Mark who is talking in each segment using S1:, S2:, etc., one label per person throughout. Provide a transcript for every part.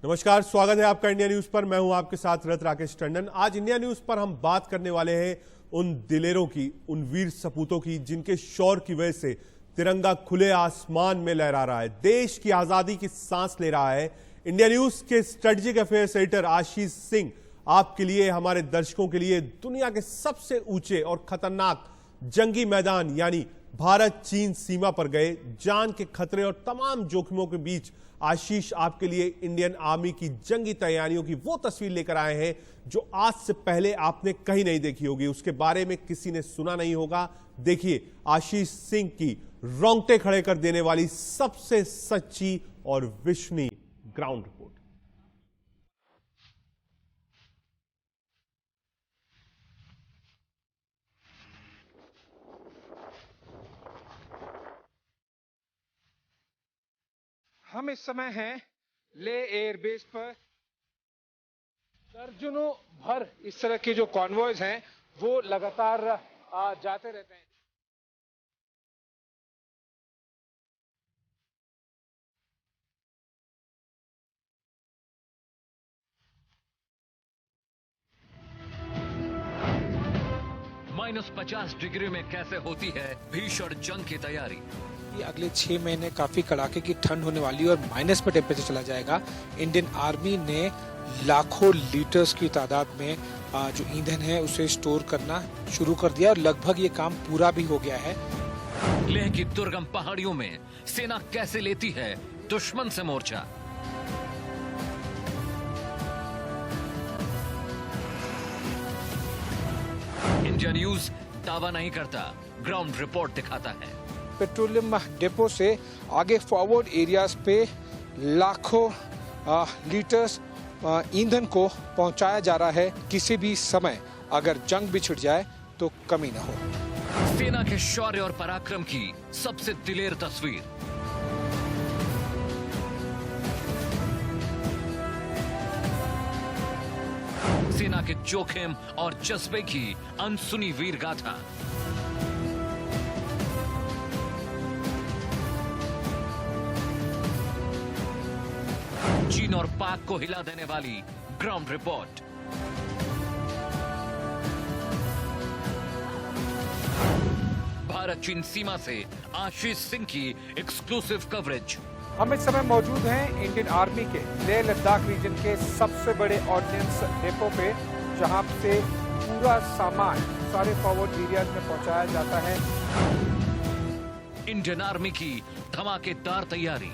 S1: नमस्कार, स्वागत है आपका इंडिया न्यूज पर। मैं हूं आपके साथ रथ राकेश टंडन। आज इंडिया न्यूज पर हम बात करने वाले हैं उन दिलेरों की, उन वीर सपूतों की जिनके शौर्य की वजह से तिरंगा खुले आसमान में लहरा रहा है, देश की आजादी की सांस ले रहा है। इंडिया न्यूज के strategic affairs editor Ashish Singh आपके लिए, हमारे दर्शकों के लिए दुनिया के सबसे ऊंचे और खतरनाक जंगी मैदान यानी भारत चीन सीमा पर गए। जान के खतरे और तमाम जोखिमों के बीच आशीष आपके लिए इंडियन आर्मी की जंगी तैयारियों की वो तस्वीर लेकर आए हैं जो आज से पहले आपने कहीं नहीं देखी होगी, उसके बारे में किसी ने सुना नहीं होगा। देखिए आशीष सिंह की रोंगटे खड़े कर देने वाली सबसे सच्ची और विश्वसनीय ग्राउंड रिपोर्ट।
S2: हम इस समय हैं ले एयरबेस पर। दर्जनों भर इस तरह के जो कॉन्वॉयज हैं वो लगातार जाते रहते हैं।
S3: -50 डिग्री में कैसे होती है भीषण जंग की तैयारी।
S4: अगले 6 महीने काफी कड़ाके की ठंड होने वाली है और माइनस में टेम्परेचर चला जाएगा। इंडियन आर्मी ने लाखों लीटर्स की तादाद में जो ईंधन है उसे स्टोर करना शुरू कर दिया और लगभग ये काम पूरा भी हो गया है।
S3: लेह की दुर्गम पहाड़ियों में सेना कैसे लेती है दुश्मन से मोर्चा। इंडिया न्यूज दावा नहीं करता, ग्राउंड रिपोर्ट दिखाता है।
S4: पेट्रोलियम डिपो से आगे फॉरवर्ड एरियाज पे लाखों लीटर्स ईंधन को पहुंचाया जा रहा है। किसी भी समय अगर जंग भी छिड़ जाए तो कमी ना हो।
S3: सेना के शौर्य और पराक्रम की सबसे दिलेर तस्वीर। सेना के जोखिम और जज्बे की अनसुनी वीर गाथा। चीन और पाक को हिला देने वाली ग्राउंड रिपोर्ट। भारत चीन सीमा से आशीष सिंह की एक्सक्लूसिव कवरेज।
S2: हम इस समय मौजूद हैं इंडियन आर्मी के लेह लद्दाख रीजन के सबसे बड़े ऑर्डिनेंस डिपो पे, जहां से पूरा सामान सारे फॉरवर्ड एरियाज में पहुंचाया जाता है।
S3: इंडियन आर्मी की धमाकेदार तैयारी।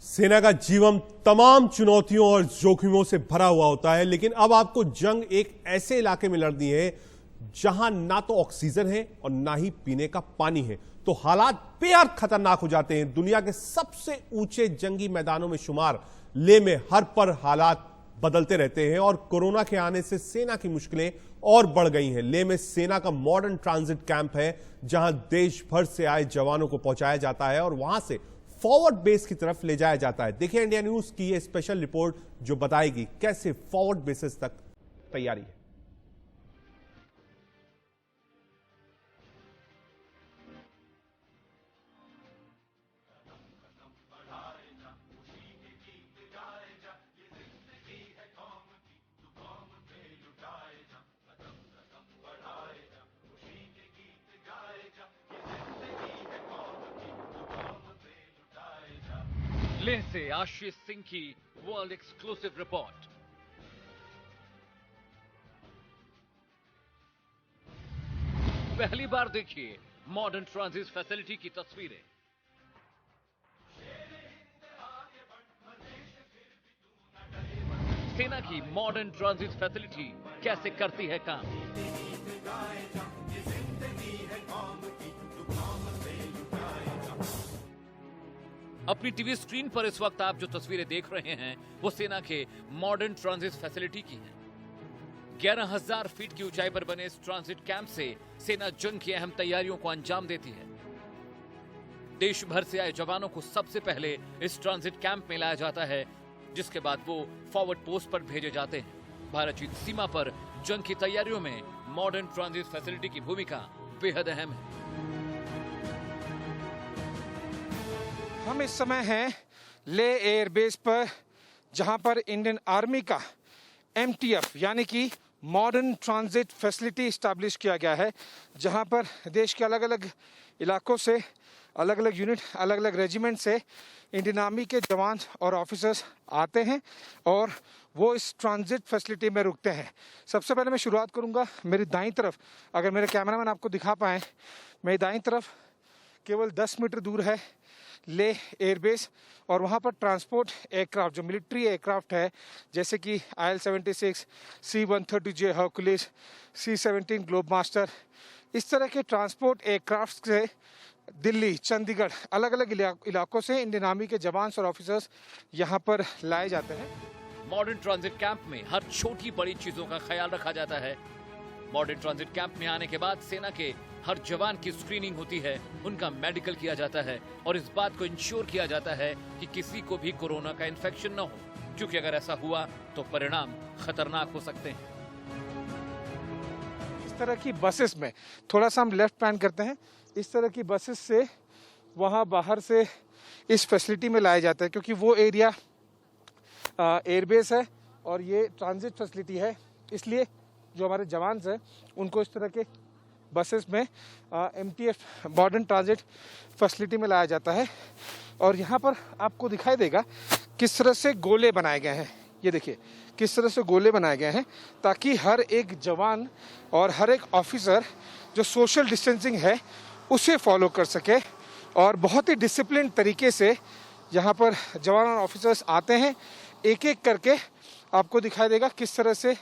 S1: सेना का जीवन तमाम चुनौतियों और जोखिमों से भरा हुआ होता है, लेकिन अब आपको जंग एक ऐसे इलाके में लड़नी है जहां ना तो ऑक्सीजन है और ना ही पीने का पानी है, तो हालात बेहद खतरनाक हो जाते हैं। दुनिया के सबसे ऊंचे जंगी मैदानों में शुमार लेह में हर पल हालात बदलते रहते हैं और कोरोना के आने से सेना की मुश्किलें और बढ़ गई हैं। लेह में सेना का मॉडर्न ट्रांजिट कैंप है जहां देश भर से आए जवानों को पहुंचाया जाता है और वहां से फॉरवर्ड बेस की तरफ ले जाया जाता है। देखिए इंडिया न्यूज की ये स्पेशल रिपोर्ट जो बताएगी कैसे फॉरवर्ड बेसिस तक तैयारी है।
S3: लेह से आशीष सिंह की वर्ल्ड एक्सक्लूसिव रिपोर्ट। पहली बार देखिए मॉडर्न ट्रांजिट फैसिलिटी की तस्वीरें। सेना की मॉडर्न ट्रांजिट फैसिलिटी कैसे करती है काम। अपनी टीवी स्क्रीन पर इस वक्त आप जो तस्वीरें देख रहे हैं वो सेना के मॉडर्न ट्रांजिट फैसिलिटी की हैं। 11,000 फीट की ऊंचाई पर बने इस ट्रांजिट कैंप से सेना जंग की अहम तैयारियों को अंजाम देती है। देश भर से आए जवानों को सबसे पहले इस ट्रांजिट कैंप में लाया जाता है, जिसके बाद वो फॉरवर्ड पोस्ट पर भेजे जाते हैं। भारत चीन सीमा पर जंग की तैयारियों में मॉडर्न ट्रांजिट फैसिलिटी की भूमिका बेहद अहम है।
S4: हम इस समय हैं ले एयरबेस पर, जहां पर इंडियन आर्मी का MTF यानी कि मॉडर्न ट्रांजिट फैसिलिटी इस्टेब्लिश किया गया है, जहां पर देश के अलग अलग इलाकों से, अलग अलग यूनिट, अलग अलग रेजिमेंट से इंडियन आर्मी के जवान और ऑफिसर्स आते हैं और वो इस ट्रांजिट फैसिलिटी में रुकते हैं। सबसे पहले मैं शुरुआत करूंगा मेरी दाईं तरफ, अगर मेरे कैमरामैन आपको दिखा पाएँ, मेरी दाईं तरफ केवल 10 मीटर दूर है ले एयरबेस, और वहाँ पर ट्रांसपोर्ट एयरक्राफ्ट, जो मिलिट्री एयरक्राफ्ट है, जैसे कि IL-76, C-130J Hercules, C-17 globe master, इस तरह के ट्रांसपोर्ट एयरक्राफ्ट से दिल्ली, चंडीगढ़, अलग अलग इलाकों से इंडियन आर्मी के जवान और ऑफिसर्स यहाँ पर लाए जाते हैं।
S3: मॉडर्न ट्रांजिट कैंप में हर छोटी बड़ी चीजों का ख्याल रखा जाता है। मॉडर्न ट्रांजिट कैंप में आने के बाद सेना के हर जवान की स्क्रीनिंग होती है, उनका मेडिकल किया जाता है और इस बात को इंश्योर किया जाता है कि किसी को भी कोरोना का इन्फेक्शन न हो, क्योंकि अगर ऐसा हुआ तो परिणाम खतरनाक हो सकते हैं।
S4: इस तरह की बसेस में, थोड़ा सा हम लेफ्ट पैन करते हैं, इस तरह की बसेस से वहाँ बाहर से इस फैसिलिटी में लाया जाता है, क्योंकि वो एरिया एयरबेस है और ये ट्रांजिट फैसिलिटी है, इसलिए जो हमारे जवान हैं उनको इस तरह के बसेस में MTF मॉडर्न ट्रांजिट फैसिलिटी में लाया जाता है। और यहाँ पर आपको दिखाई देगा किस तरह से गोले बनाए गए हैं। ये देखिए किस तरह से गोले बनाए गए हैं, ताकि हर एक जवान और हर एक ऑफिसर जो सोशल डिस्टेंसिंग है उसे फॉलो कर सके, और बहुत ही डिसिप्लिन तरीके से यहाँ पर जवान और ऑफिसर्स आते हैं। एक एक करके आपको दिखाई देगा किस तरह से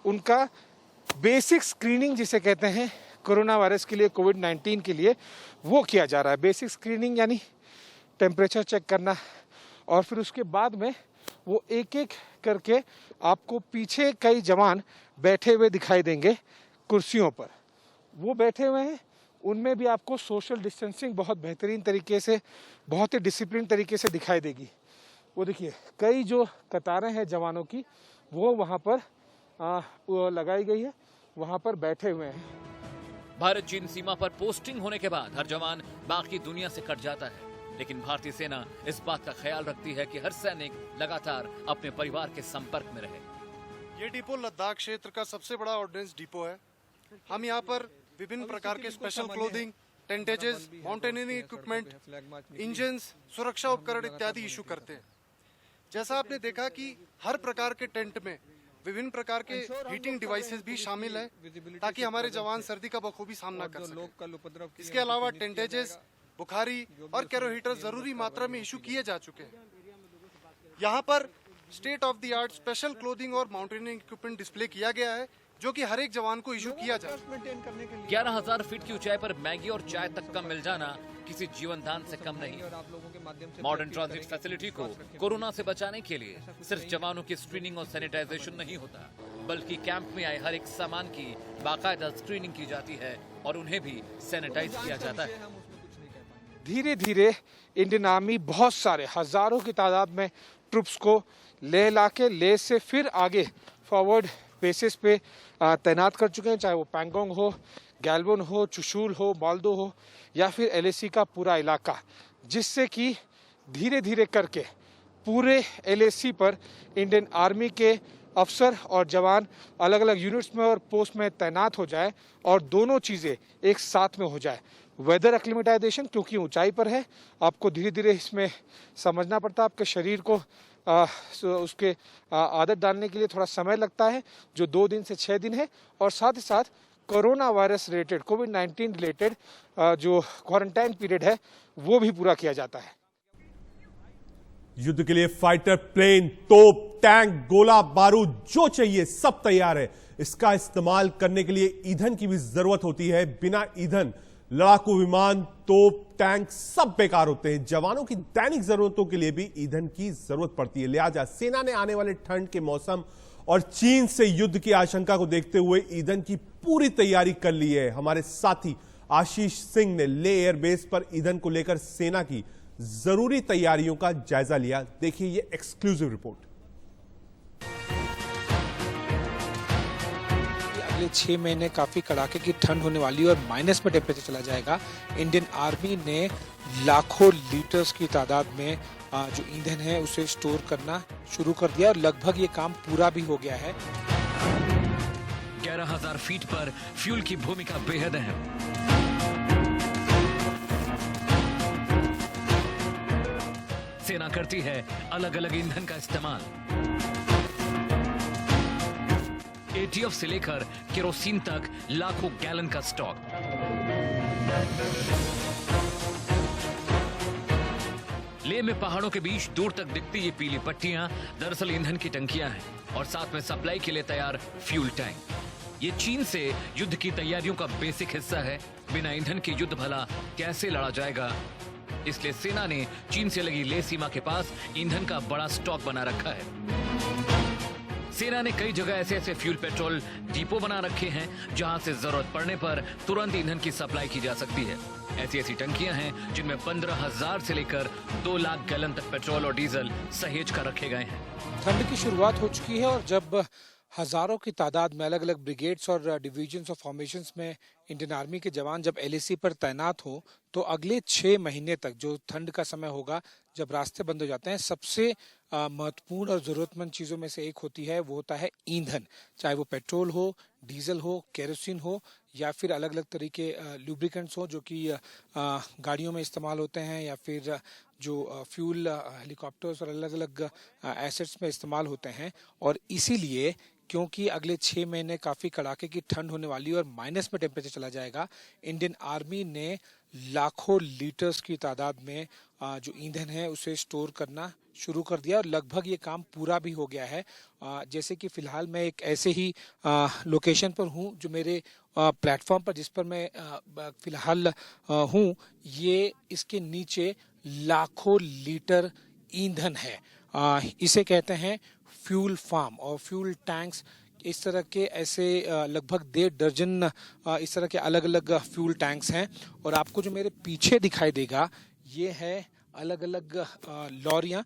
S4: उनका बेसिक स्क्रीनिंग, जिसे कहते हैं कोरोना वायरस के लिए, कोविड-19 के लिए, वो किया जा रहा है। बेसिक स्क्रीनिंग यानी टेम्परेचर चेक करना, और फिर उसके बाद में वो एक एक करके आपको पीछे कई जवान बैठे हुए दिखाई देंगे कुर्सियों पर, वो बैठे हुए हैं, उनमें भी आपको सोशल डिस्टेंसिंग बहुत बेहतरीन तरीके से, बहुत ही डिसिप्लिन तरीके से दिखाई देगी। वो देखिए कई जो कतारें हैं जवानों की, वो वहाँ पर वो लगाई गई है, वहाँ पर बैठे हुए हैं।
S3: भारत चीन सीमा पर पोस्टिंग होने के बाद हर जवान बाकी दुनिया से कट जाता है, लेकिन भारतीय सेना इस बात का ख्याल रखती है कि हर सैनिक लगातार अपने परिवार के संपर्क में रहे।
S5: ये डिपो लद्दाख क्षेत्र का सबसे बड़ा ऑर्डिनेंस डिपो है। हम यहाँ पर विभिन्न प्रकार के special clothing, tentages, mountaineering equipment, engines, सुरक्षा उपकरण इत्यादि इशू करते हैं। जैसा आपने देखा कि हर प्रकार के टेंट में विभिन्न प्रकार के हीटिंग डिवाइसेस भी शामिल है, ताकि हमारे जवान सर्दी का बखूबी सामना कर सकें। इसके अलावा टेंटेजेस, बुखारी और कैरो हीटर जरूरी मात्रा में इशू किए जा चुके हैं। यहाँ पर state of the art special clothing और माउंटेनियरिंग इक्विपमेंट डिस्प्ले किया गया है, जो कि हर एक जवान को इशू किया जाए।
S3: 11,000 फीट की ऊंचाई पर मैगी और चाय तक का मिल जाना किसी जीवन दान से कम नहीं। मॉडर्न ट्रांजिट फैसिलिटी को कोरोना से बचाने के लिए सिर्फ जवानों की स्क्रीनिंग और सैनिटाइजेशन नहीं होता, बल्कि कैंप में आए हर एक सामान की बाकायदा स्क्रीनिंग की जाती है और उन्हें भी सैनिटाइज किया जाता है।
S4: धीरे धीरे इंडियन आर्मी बहुत सारे हजारों की तादाद में ट्रुप्स को ले लाके ले से फिर आगे फॉरवर्ड बेसिस पे तैनात कर चुके हैं, चाहे वो पैंगोंग हो, गैल्बन हो, चुशूल हो, बाल्दो हो, या फिर LAC का पूरा इलाका, जिससे कि धीरे धीरे करके पूरे LAC पर इंडियन आर्मी के अफसर और जवान अलग अलग यूनिट्स में और पोस्ट में तैनात हो जाए और दोनों चीज़ें एक साथ में हो जाए। वेदर एक्लिमेटाइजेशन, क्योंकि ऊंचाई पर है, आपको धीरे धीरे इसमें समझना पड़ता है, आपके शरीर को उसके आदत डालने के लिए थोड़ा समय लगता है, जो 2 दिन से 6 दिन है, और साथ ही साथ कोरोना वायरस रिलेटेड, कोविड-19 रिलेटेड जो क्वारंटाइन पीरियड है वो भी पूरा किया जाता है।
S1: युद्ध के लिए फाइटर प्लेन, तोप, टैंक, गोला बारूद जो चाहिए सब तैयार है। इसका इस्तेमाल करने के लिए ईंधन की भी जरूरत होती है। बिना ईंधन लड़ाकू विमान, तोप, टैंक सब बेकार होते हैं। जवानों की दैनिक जरूरतों के लिए भी ईंधन की जरूरत पड़ती है। लिहाजा सेना ने आने वाले ठंड के मौसम और चीन से युद्ध की आशंका को देखते हुए ईंधन की पूरी तैयारी कर ली है। हमारे साथी आशीष सिंह ने ले एयरबेस पर ईंधन को लेकर सेना की जरूरी तैयारियों का जायजा लिया। देखिए ये एक्सक्लूसिव रिपोर्ट।
S4: अगले 6 महीने काफ़ी कड़ाके की ठंड होने वाली है और माइनस में टेम्परेचर चला जाएगा। इंडियन आर्मी ने लाखों लीटर्स की तादाद में जो ईंधन है उसे स्टोर करना शुरू कर दिया और लगभग ये काम पूरा भी हो गया है।
S3: 11,000 फीट पर फ्यूल की भूमिका बेहद अहम। सेना करती है अलग अलग ईंधन का इस्तेमाल। एटीएफ से लेकर केरोसिन तक लाखों गैलन का स्टॉक। लेह में पहाड़ों के बीच दूर तक दिखती ये पीली पट्टियां दरअसल ईंधन की टंकियां हैं और साथ में सप्लाई के लिए तैयार फ्यूल टैंक। ये चीन से युद्ध की तैयारियों का बेसिक हिस्सा है। बिना ईंधन के युद्ध भला कैसे लड़ा जाएगा, इसलिए सेना ने चीन से लगी लेह सीमा के पास ईंधन का बड़ा स्टॉक बना रखा है। सेना ने कई जगह ऐसे फ्यूल पेट्रोल डिपो बना रखे हैं जहां से जरूरत पड़ने पर तुरंत ईंधन की सप्लाई की जा सकती है। ऐसी टंकियां हैं जिनमें 15,000 से लेकर 2 लाख गैलन तक पेट्रोल और डीजल सहेज कर रखे गए हैं।
S4: ठंड की शुरुआत हो चुकी है और जब हजारों की तादाद में अलग अलग ब्रिगेड्स और डिवीजन्स और फॉर्मेशंस में इंडियन आर्मी के जवान जब एलएसी पर तैनात हो तो अगले 6 महीने तक जो ठंड का समय होगा, जब रास्ते बंद हो जाते हैं, सबसे महत्वपूर्ण और ज़रूरतमंद चीज़ों में से एक होती है, वो होता है ईंधन। चाहे वो पेट्रोल हो, डीजल हो, केरोसिन हो या फिर अलग अलग तरीके लुब्रिकेंट्स हो जो कि गाड़ियों में इस्तेमाल होते हैं या फिर जो फ्यूल हेलीकॉप्टर्स और अलग अलग एसेट्स में इस्तेमाल होते हैं। और इसीलिए क्योंकि अगले 6 महीने काफ़ी कड़ाके की ठंड होने वाली है और माइनस में टेम्परेचर चला जाएगा, इंडियन आर्मी ने लाखों लीटर्स की तादाद में जो ईंधन है उसे स्टोर करना शुरू कर दिया और लगभग ये काम पूरा भी हो गया है। जैसे कि फ़िलहाल मैं एक ऐसे ही लोकेशन पर हूँ जो मेरे प्लेटफॉर्म पर जिस पर मैं फ़िलहाल हूँ, ये इसके नीचे लाखों लीटर ईंधन है। इसे कहते हैं फ्यूल फार्म और फ्यूल टैंक्स। इस तरह के ऐसे लगभग 1.5 दर्जन इस तरह के अलग अलग फ्यूल टैंक्स हैं। और आपको जो मेरे पीछे दिखाई देगा ये है अलग अलग लॉरियाँ,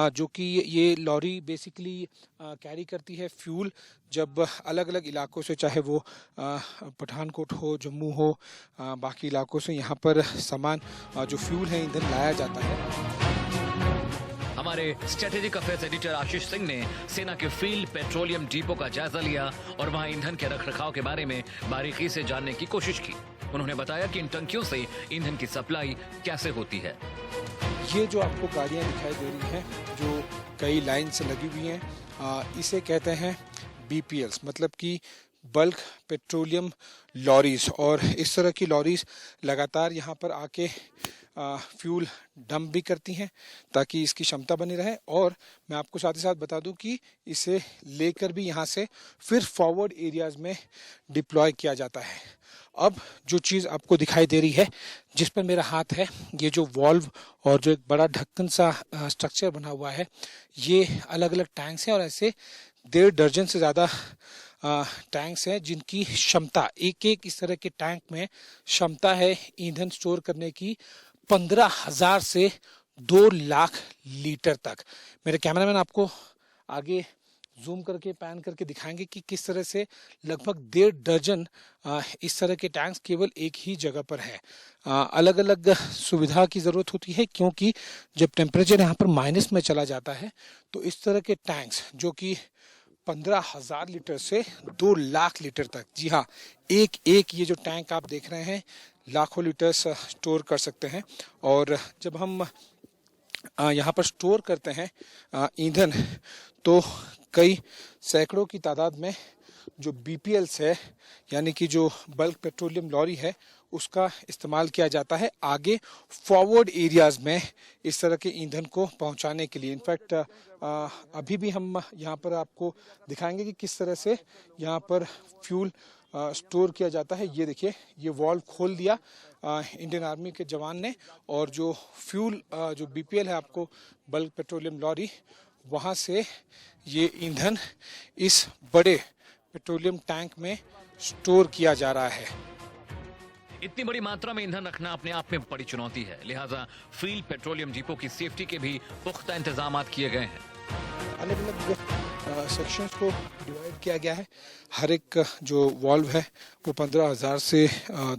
S4: जो कि ये लॉरी बेसिकली कैरी करती है फ्यूल जब अलग अलग इलाकों से, चाहे वो पठानकोट हो, जम्मू हो, बाकी इलाकों से यहाँ पर सामान जो फ्यूल है, ईंधन लाया जाता है।
S3: हमारे strategic affairs editor Ashish Singh ने सेना के फील्ड पेट्रोलियम डिपो का जायजा लिया और वहां ईंधन के रखरखाव के बारे में बारीकी से जानने की कोशिश की। उन्होंने बताया कि इन टंकियों से ईंधन की सप्लाई कैसे होती है।
S4: ये जो आपको गाड़ियां दिखाई दे रही हैं जो कई लाइन से लगी हुई हैं, इसे कहते हैं बीपीएल्स, मतलब कि बल्क पेट्रोलियम लॉरीज। और इस तरह की लॉरीज लगातार यहाँ पर आके फ्यूल डंप भी करती हैं ताकि इसकी क्षमता बनी रहे। और मैं आपको साथ ही साथ बता दूं कि इसे लेकर भी यहाँ से फिर फॉरवर्ड एरियाज में डिप्लॉय किया जाता है। अब जो चीज़ आपको दिखाई दे रही है जिस पर मेरा हाथ है, ये जो वॉल्व और जो एक बड़ा ढक्कन सा स्ट्रक्चर बना हुआ है, ये अलग अलग टैंक्स हैं और ऐसे 1.5 दर्जन से ज़्यादा टैंक्स हैं जिनकी क्षमता, एक एक इस तरह के टैंक में क्षमता है ईंधन स्टोर करने की 15,000 से 2 लाख लीटर तक। मेरे कैमरामैन आपको आगे जूम करके पैन करके दिखाएंगे कि किस तरह से लगभग 1.5 दर्जन इस तरह के टैंक्स केवल एक ही जगह पर है। अलग अलग सुविधा की ज़रूरत होती है क्योंकि जब टेम्परेचर यहाँ पर माइनस में चला जाता है तो इस तरह के टैंक्स जो कि 15,000 लीटर से 2 लाख लीटर तक, जी हाँ, एक एक ये जो टैंक आप देख रहे हैं लाखों लीटर्स स्टोर कर सकते हैं। और जब हम यहाँ पर स्टोर करते हैं ईंधन तो कई सैकड़ों की तादाद में जो बीपीएल्स है, यानी कि जो बल्क पेट्रोलियम लॉरी है, उसका इस्तेमाल किया जाता है आगे फॉरवर्ड एरियाज में इस तरह के ईंधन को पहुंचाने के लिए। इनफैक्ट अभी भी हम यहाँ पर आपको दिखाएंगे कि किस तरह से यहाँ पर फ्यूल स्टोर किया जाता है। ये देखिए, ये वॉल्व खोल दिया इंडियन आर्मी के जवान ने और जो फ्यूल जो बीपीएल है आपको बल्क पेट्रोलियम लॉरी, वहाँ से ये ईंधन इस बड़े पेट्रोलियम टैंक में स्टोर किया जा रहा है।
S3: इतनी बड़ी मात्रा में ईंधन रखना अपने आप में बड़ी चुनौती है, लिहाजा फील्ड पेट्रोलियम डिपो की सेफ्टी के भी पुख्ता इंतजाम किए गए हैं।
S4: अलग अलग सेक्शंस को डिवाइड किया गया है। हर एक जो वॉल्व है वो 15,000 से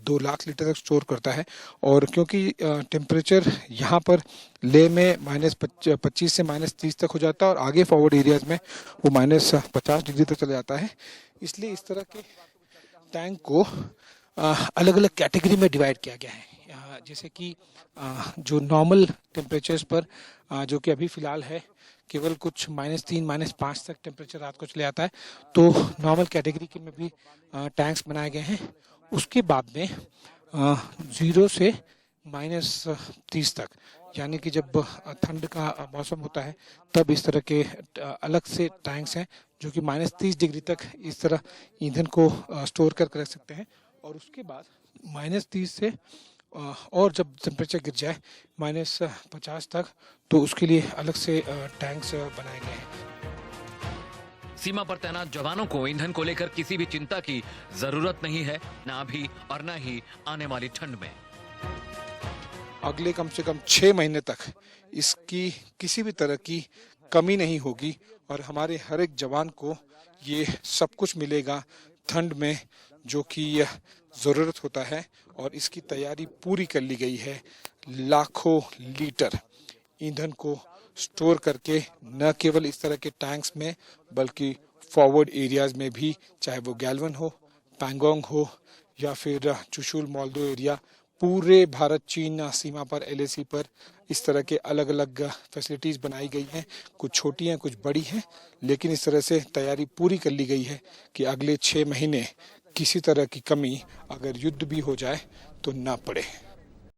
S4: 2 लाख लीटर तक स्टोर करता है। और क्योंकि टेम्परेचर यहाँ पर ले में -25 से -30 तक हो जाता है और आगे फॉरवर्ड एरियाज में वो -50 डिग्री तक चला जाता है, इसलिए इस तरह के टैंक को अलग अलग कैटेगरी में डिवाइड किया गया है। जैसे कि जो नॉर्मल टेम्परेचर्स पर जो कि अभी फ़िलहाल है केवल कुछ -3 -5 तक टेम्परेचर रात को चले आता है, तो नॉर्मल कैटेगरी के में भी टैंक्स बनाए गए हैं। उसके बाद में 0 से -30 तक, यानी कि जब ठंड का मौसम होता है तब इस तरह के अलग से टैंक्स हैं जो कि -30 डिग्री तक इस तरह ईंधन को स्टोर करके रख सकते हैं। और उसके बाद -30 से और जब टेम्परेचर गिर जाए -50 तक, तो उसके लिए अलग से टैंक्स बनाए गए हैं।
S3: सीमा पर तैनात जवानों को ईंधन को लेकर किसी भी चिंता की जरूरत नहीं है, ना अभी और ना ही आने वाली ठंड में।
S4: अगले कम से कम 6 महीने तक इसकी किसी भी तरह की कमी नहीं होगी और हमारे हर एक जवान को ये सब कुछ मिलेगा ठंड में जो कि ज़रूरत होता है। और इसकी तैयारी पूरी कर ली गई है। लाखों लीटर ईंधन को स्टोर करके न केवल इस तरह के टैंक्स में बल्कि फॉरवर्ड एरियाज में भी, चाहे वो गैल्वन हो, पैंगोंग हो या फिर चुशुल मोल्दो एरिया, पूरे भारत चीन सीमा पर LAC पर इस तरह के अलग अलग फैसिलिटीज़ बनाई गई हैं। कुछ छोटी हैं, कुछ बड़ी हैं, लेकिन इस तरह से तैयारी पूरी कर ली गई है कि अगले 6 महीने किसी तरह की कमी अगर युद्ध भी हो जाए तो ना पड़े।